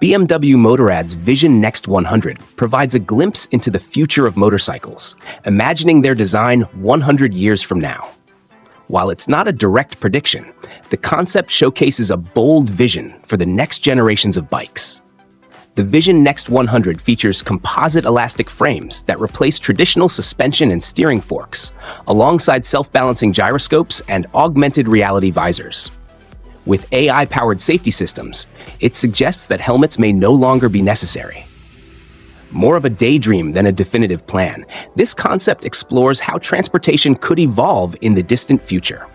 BMW Motorrad's Vision Next 100 provides a glimpse into the future of motorcycles, imagining their design 100 years from now. While it's not a direct prediction, the concept showcases a bold vision for the next generations of bikes. The Vision Next 100 features composite elastic frames that replace traditional suspension and steering forks, alongside self-balancing gyroscopes and augmented reality visors. With AI-powered safety systems, it suggests that helmets may no longer be necessary. More of a daydream than a definitive plan, this concept explores how transportation could evolve in the distant future.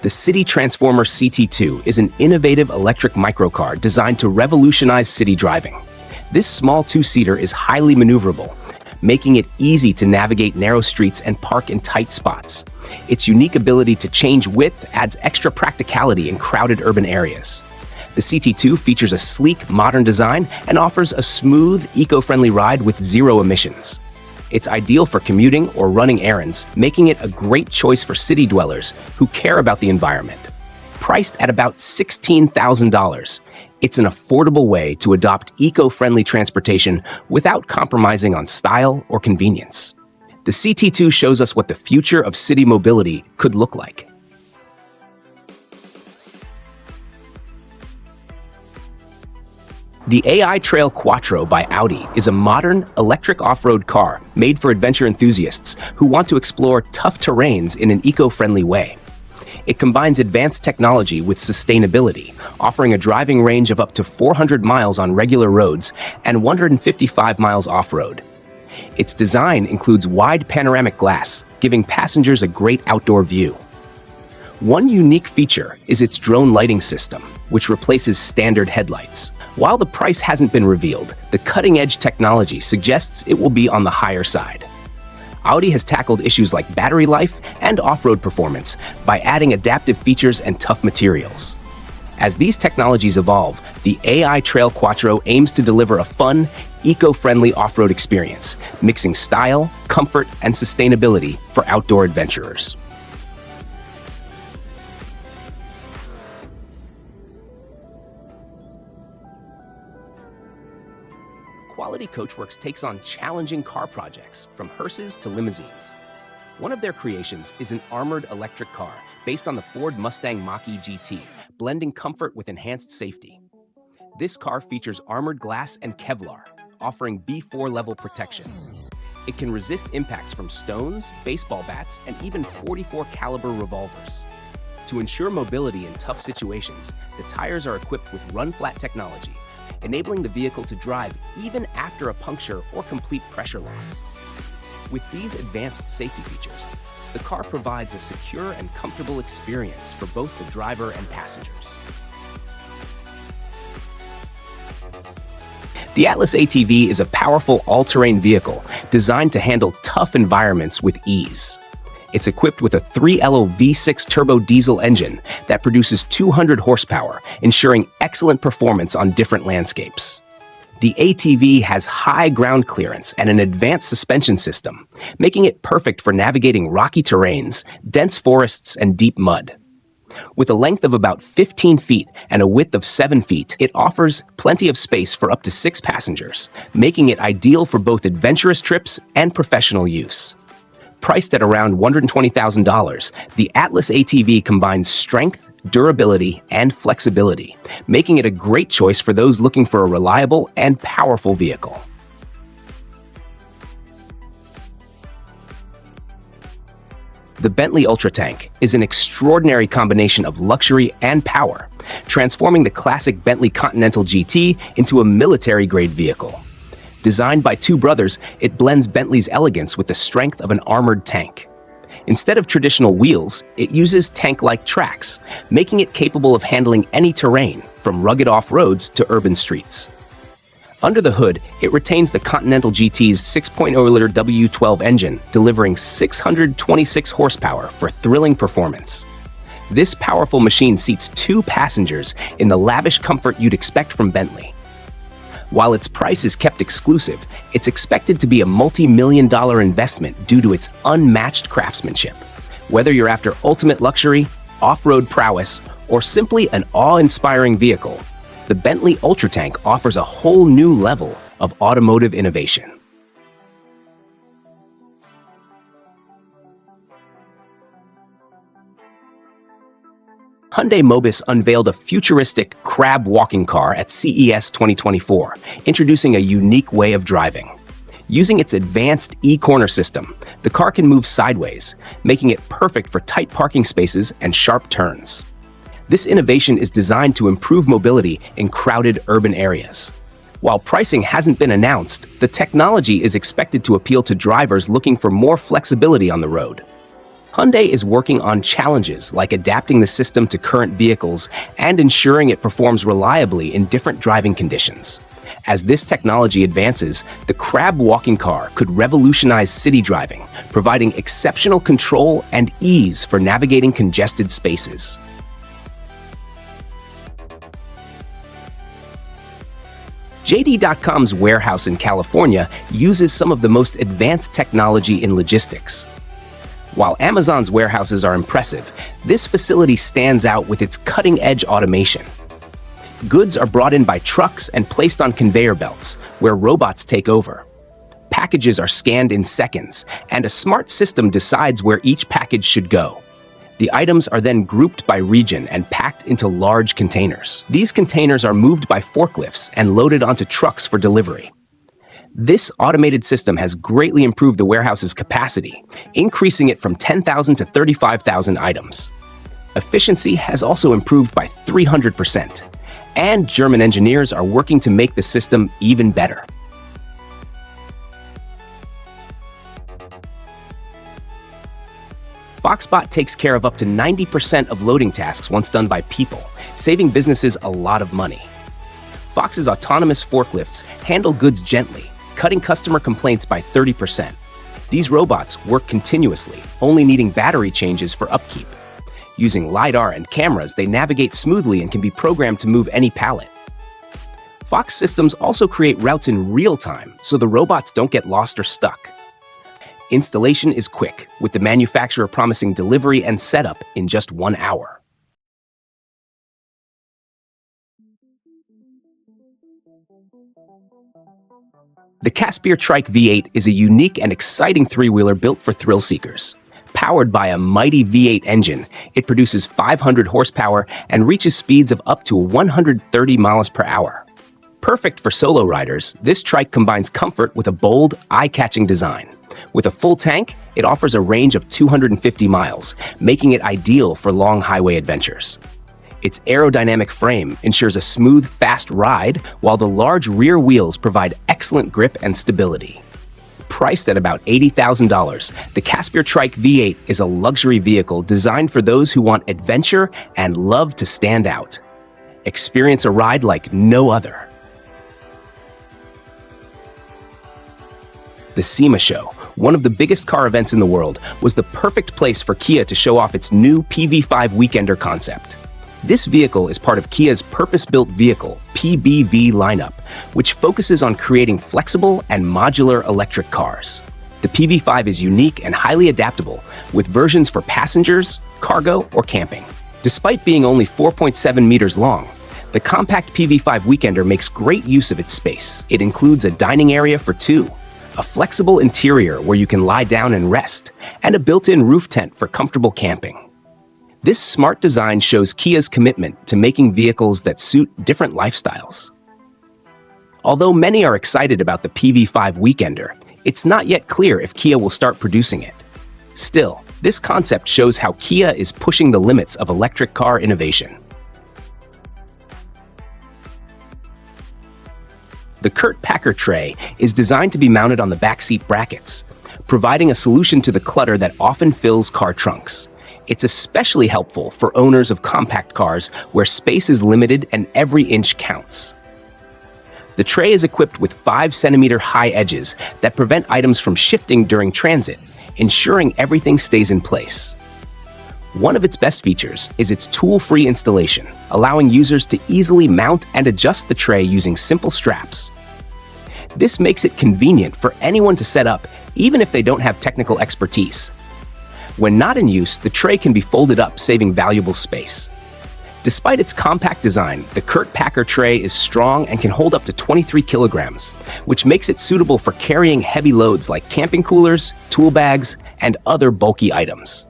The City Transformer CT2 is an innovative electric microcar designed to revolutionize city driving. This small two-seater is highly maneuverable, making it easy to navigate narrow streets and park in tight spots. Its unique ability to change width adds extra practicality in crowded urban areas. The CT2 features a sleek, modern design and offers a smooth, eco-friendly ride with zero emissions. It's ideal for commuting or running errands, making it a great choice for city dwellers who care about the environment. Priced at about $16,000, it's an affordable way to adopt eco-friendly transportation without compromising on style or convenience. The CT2 shows us what the future of city mobility could look like. The AI Trail Quattro by Audi is a modern, electric off-road car made for adventure enthusiasts who want to explore tough terrains in an eco-friendly way. It combines advanced technology with sustainability, offering a driving range of up to 400 miles on regular roads and 155 miles off-road. Its design includes wide panoramic glass, giving passengers a great outdoor view. One unique feature is its drone lighting system, which replaces standard headlights. While the price hasn't been revealed, the cutting-edge technology suggests it will be on the higher side. Audi has tackled issues like battery life and off-road performance by adding adaptive features and tough materials. As these technologies evolve, the AI Trail Quattro aims to deliver a fun, eco-friendly off-road experience, mixing style, comfort, and sustainability for outdoor adventurers. Quality Coachworks takes on challenging car projects, from hearses to limousines. One of their creations is an armored electric car based on the Ford Mustang Mach-E GT, blending comfort with enhanced safety. This car features armored glass and Kevlar, offering B4 level protection. It can resist impacts from stones, baseball bats, and even .44 caliber revolvers. To ensure mobility in tough situations, the tires are equipped with run-flat technology, enabling the vehicle to drive even after a puncture or complete pressure loss. With these advanced safety features, the car provides a secure and comfortable experience for both the driver and passengers. The Atlas ATV is a powerful all-terrain vehicle designed to handle tough environments with ease. It's equipped with a 3LO V6 turbo diesel engine that produces 200 horsepower, ensuring excellent performance on different landscapes. The ATV has high ground clearance and an advanced suspension system, making it perfect for navigating rocky terrains, dense forests, and deep mud. With a length of about 15 feet and a width of 7 feet, it offers plenty of space for up to 6 passengers, making it ideal for both adventurous trips and professional use. Priced at around $120,000, the Atlas ATV combines strength, durability, and flexibility, making it a great choice for those looking for a reliable and powerful vehicle. The Bentley UltraTank is an extraordinary combination of luxury and power, transforming the classic Bentley Continental GT into a military-grade vehicle. Designed by two brothers, it blends Bentley's elegance with the strength of an armored tank. Instead of traditional wheels, it uses tank-like tracks, making it capable of handling any terrain, from rugged off-roads to urban streets. Under the hood, it retains the Continental GT's 6.0-liter W12 engine, delivering 626 horsepower for thrilling performance. This powerful machine seats 2 passengers in the lavish comfort you'd expect from Bentley. While its price is kept exclusive, it's expected to be a multi-million-dollar investment due to its unmatched craftsmanship. Whether you're after ultimate luxury, off-road prowess, or simply an awe-inspiring vehicle, the Bentley Ultratank offers a whole new level of automotive innovation. Hyundai Mobis unveiled a futuristic crab walking car at CES 2024, introducing a unique way of driving. Using its advanced e-corner system, the car can move sideways, making it perfect for tight parking spaces and sharp turns. This innovation is designed to improve mobility in crowded urban areas. While pricing hasn't been announced, the technology is expected to appeal to drivers looking for more flexibility on the road. Hyundai is working on challenges like adapting the system to current vehicles and ensuring it performs reliably in different driving conditions. As this technology advances, the crab walking car could revolutionize city driving, providing exceptional control and ease for navigating congested spaces. JD.com's warehouse in California uses some of the most advanced technology in logistics. While Amazon's warehouses are impressive, this facility stands out with its cutting-edge automation. Goods are brought in by trucks and placed on conveyor belts, where robots take over. Packages are scanned in seconds, and a smart system decides where each package should go. The items are then grouped by region and packed into large containers. These containers are moved by forklifts and loaded onto trucks for delivery. This automated system has greatly improved the warehouse's capacity, increasing it from 10,000 to 35,000 items. Efficiency has also improved by 300%, and German engineers are working to make the system even better. Foxbot takes care of up to 90% of loading tasks once done by people, saving businesses a lot of money. Fox's autonomous forklifts handle goods gently, cutting customer complaints by 30%. These robots work continuously, only needing battery changes for upkeep. Using LiDAR and cameras, they navigate smoothly and can be programmed to move any pallet. Fox systems also create routes in real time, so the robots don't get lost or stuck. Installation is quick, with the manufacturer promising delivery and setup in just 1 hour. The Caspier Trike V8 is a unique and exciting three-wheeler built for thrill seekers. Powered by a mighty V8 engine, it produces 500 horsepower and reaches speeds of up to 130 miles per hour. Perfect for solo riders, this trike combines comfort with a bold, eye-catching design. With a full tank, it offers a range of 250 miles, making it ideal for long highway adventures. Its aerodynamic frame ensures a smooth, fast ride, while the large rear wheels provide excellent grip and stability. Priced at about $80,000, the Caspier Trike V8 is a luxury vehicle designed for those who want adventure and love to stand out. Experience a ride like no other. The SEMA Show, one of the biggest car events in the world, was the perfect place for Kia to show off its new PV5 Weekender concept. This vehicle is part of Kia's purpose-built vehicle, PBV lineup, which focuses on creating flexible and modular electric cars. The PV5 is unique and highly adaptable, with versions for passengers, cargo, or camping. Despite being only 4.7 meters long, the compact PV5 Weekender makes great use of its space. It includes a dining area for two, a flexible interior where you can lie down and rest, and a built-in roof tent for comfortable camping. This smart design shows Kia's commitment to making vehicles that suit different lifestyles. Although many are excited about the PV5 Weekender, it's not yet clear if Kia will start producing it. Still, this concept shows how Kia is pushing the limits of electric car innovation. The Kurt Packer tray is designed to be mounted on the backseat brackets, providing a solution to the clutter that often fills car trunks. It's especially helpful for owners of compact cars where space is limited and every inch counts. The tray is equipped with 5-centimeter high edges that prevent items from shifting during transit, ensuring everything stays in place. One of its best features is its tool-free installation, allowing users to easily mount and adjust the tray using simple straps. This makes it convenient for anyone to set up, even if they don't have technical expertise. When not in use, the tray can be folded up, saving valuable space. Despite its compact design, the Kurt Packer tray is strong and can hold up to 23 kilograms, which makes it suitable for carrying heavy loads like camping coolers, tool bags, and other bulky items.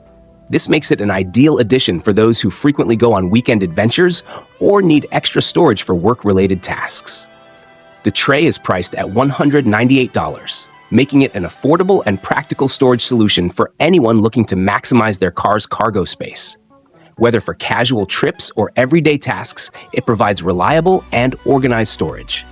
This makes it an ideal addition for those who frequently go on weekend adventures or need extra storage for work-related tasks. The tray is priced at $198, making it an affordable and practical storage solution for anyone looking to maximize their car's cargo space. Whether for casual trips or everyday tasks, it provides reliable and organized storage.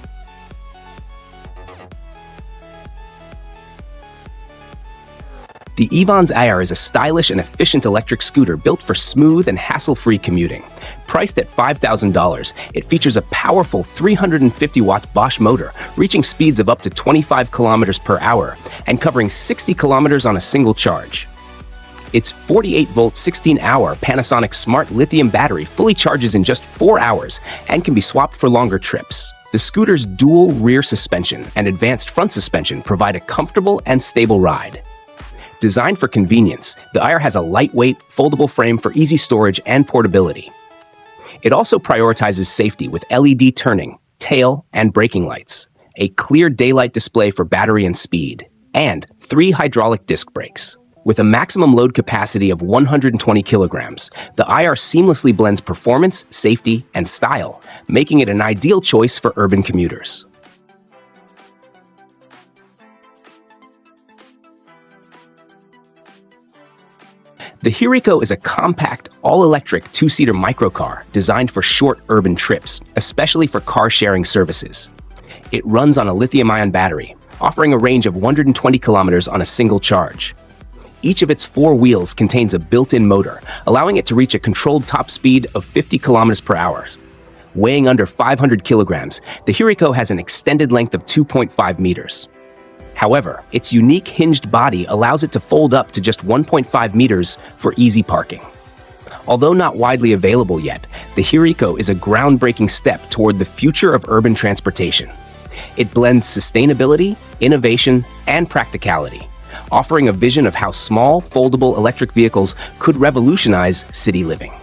The Evans Air is a stylish and efficient electric scooter built for smooth and hassle-free commuting. Priced at $5,000, it features a powerful 350 watts Bosch motor, reaching speeds of up to 25 kilometers per hour and covering 60 kilometers on a single charge. Its 48-volt 16-hour Panasonic Smart lithium battery fully charges in just 4 hours and can be swapped for longer trips. The scooter's dual rear suspension and advanced front suspension provide a comfortable and stable ride. Designed for convenience, the Air has a lightweight, foldable frame for easy storage and portability. It also prioritizes safety with LED turning, tail, and braking lights, a clear daylight display for battery and speed, and 3 hydraulic disc brakes. With a maximum load capacity of 120 kilograms, the IR seamlessly blends performance, safety, and style, making it an ideal choice for urban commuters. The Hirico is a compact, all-electric 2-seater microcar designed for short urban trips, especially for car-sharing services. It runs on a lithium-ion battery, offering a range of 120 kilometers on a single charge. Each of its 4 wheels contains a built-in motor, allowing it to reach a controlled top speed of 50 kilometers per hour. Weighing under 500 kilograms, the Hirico has an extended length of 2.5 meters. However, its unique hinged body allows it to fold up to just 1.5 meters for easy parking. Although not widely available yet, the Hirico is a groundbreaking step toward the future of urban transportation. It blends sustainability, innovation, and practicality, offering a vision of how small, foldable electric vehicles could revolutionize city living.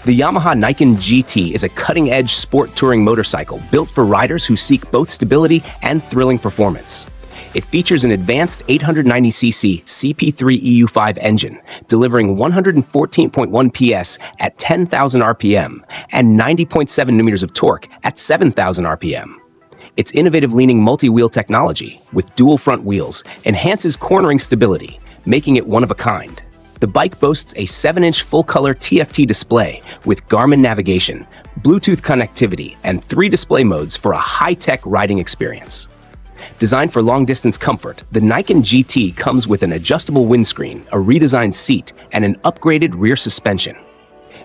The Yamaha Nikon GT is a cutting-edge sport touring motorcycle built for riders who seek both stability and thrilling performance. It features an advanced 890cc CP3 EU5 engine, delivering 114.1 PS at 10,000 RPM and 90.7 newtons of torque at 7,000 RPM. Its innovative leaning multi-wheel technology, with dual front wheels, enhances cornering stability, making it one of a kind. The bike boasts a 7-inch full-color TFT display with Garmin navigation, Bluetooth connectivity, and 3 display modes for a high-tech riding experience. Designed for long-distance comfort, the Nikon GT comes with an adjustable windscreen, a redesigned seat, and an upgraded rear suspension.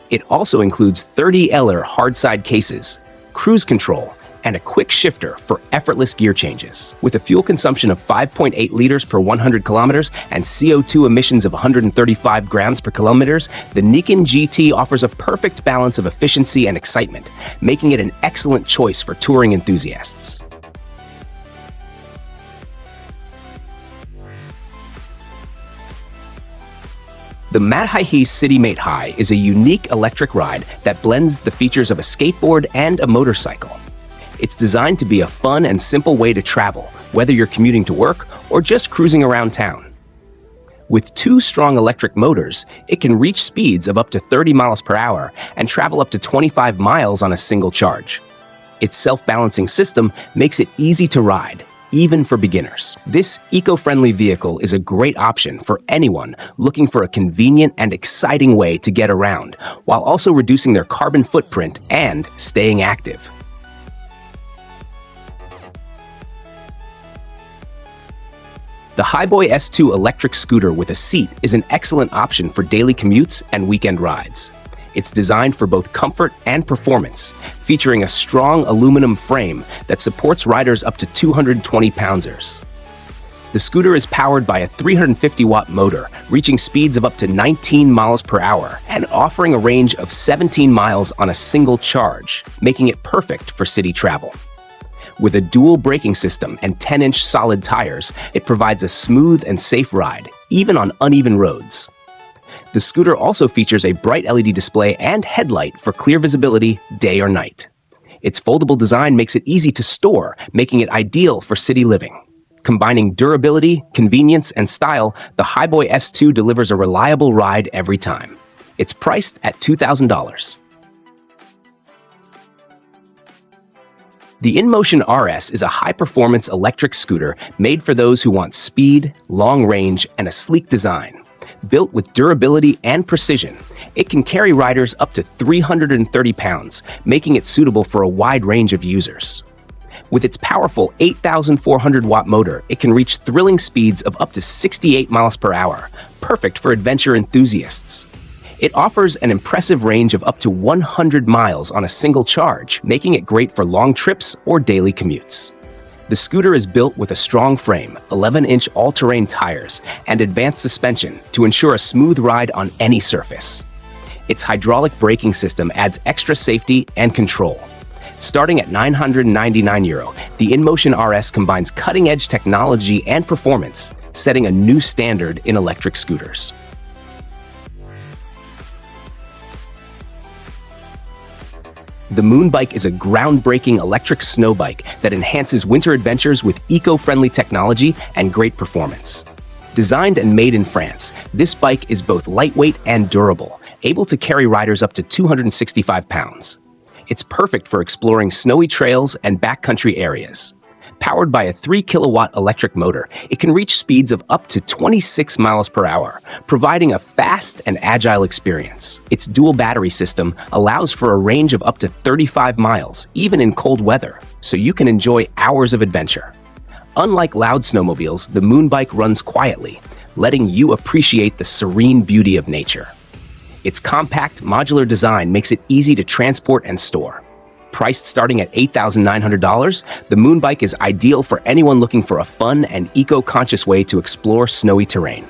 It also includes 30L hard-side cases, cruise control, and a quick shifter for effortless gear changes. With a fuel consumption of 5.8 liters per 100 kilometers and CO2 emissions of 135 grams per kilometers, the Nikon GT offers a perfect balance of efficiency and excitement, making it an excellent choice for touring enthusiasts. The Madhaihe CityMate High is a unique electric ride that blends the features of a skateboard and a motorcycle. It's designed to be a fun and simple way to travel, whether you're commuting to work or just cruising around town. With 2 strong electric motors, it can reach speeds of up to 30 miles per hour and travel up to 25 miles on a single charge. Its self-balancing system makes it easy to ride, even for beginners. This eco-friendly vehicle is a great option for anyone looking for a convenient and exciting way to get around, while also reducing their carbon footprint and staying active. The Highboy S2 electric scooter with a seat is an excellent option for daily commutes and weekend rides. It's designed for both comfort and performance, featuring a strong aluminum frame that supports riders up to 220 pounders. The scooter is powered by a 350-watt motor, reaching speeds of up to 19 miles per hour and offering a range of 17 miles on a single charge, making it perfect for city travel. With a dual braking system and 10-inch solid tires, it provides a smooth and safe ride, even on uneven roads. The scooter also features a bright LED display and headlight for clear visibility day or night. Its foldable design makes it easy to store, making it ideal for city living. Combining durability, convenience, and style, the Highboy S2 delivers a reliable ride every time. It's priced at $2,000. The InMotion RS is a high-performance electric scooter made for those who want speed, long range, and a sleek design. Built with durability and precision, it can carry riders up to 330 pounds, making it suitable for a wide range of users. With its powerful 8,400-watt motor, it can reach thrilling speeds of up to 68 miles per hour, perfect for adventure enthusiasts. It offers an impressive range of up to 100 miles on a single charge, making it great for long trips or daily commutes. The scooter is built with a strong frame, 11-inch all-terrain tires, and advanced suspension to ensure a smooth ride on any surface. Its hydraulic braking system adds extra safety and control. Starting at €999, the InMotion RS combines cutting-edge technology and performance, setting a new standard in electric scooters. The Moonbike is a groundbreaking electric snow bike that enhances winter adventures with eco-friendly technology and great performance. Designed and made in France, this bike is both lightweight and durable, able to carry riders up to 265 pounds. It's perfect for exploring snowy trails and backcountry areas. Powered by a 3-kilowatt electric motor, it can reach speeds of up to 26 miles per hour, providing a fast and agile experience. Its dual battery system allows for a range of up to 35 miles, even in cold weather, so you can enjoy hours of adventure. Unlike loud snowmobiles, the Moonbike runs quietly, letting you appreciate the serene beauty of nature. Its compact, modular design makes it easy to transport and store. Priced starting at $8,900, the Moonbike is ideal for anyone looking for a fun and eco-conscious way to explore snowy terrain.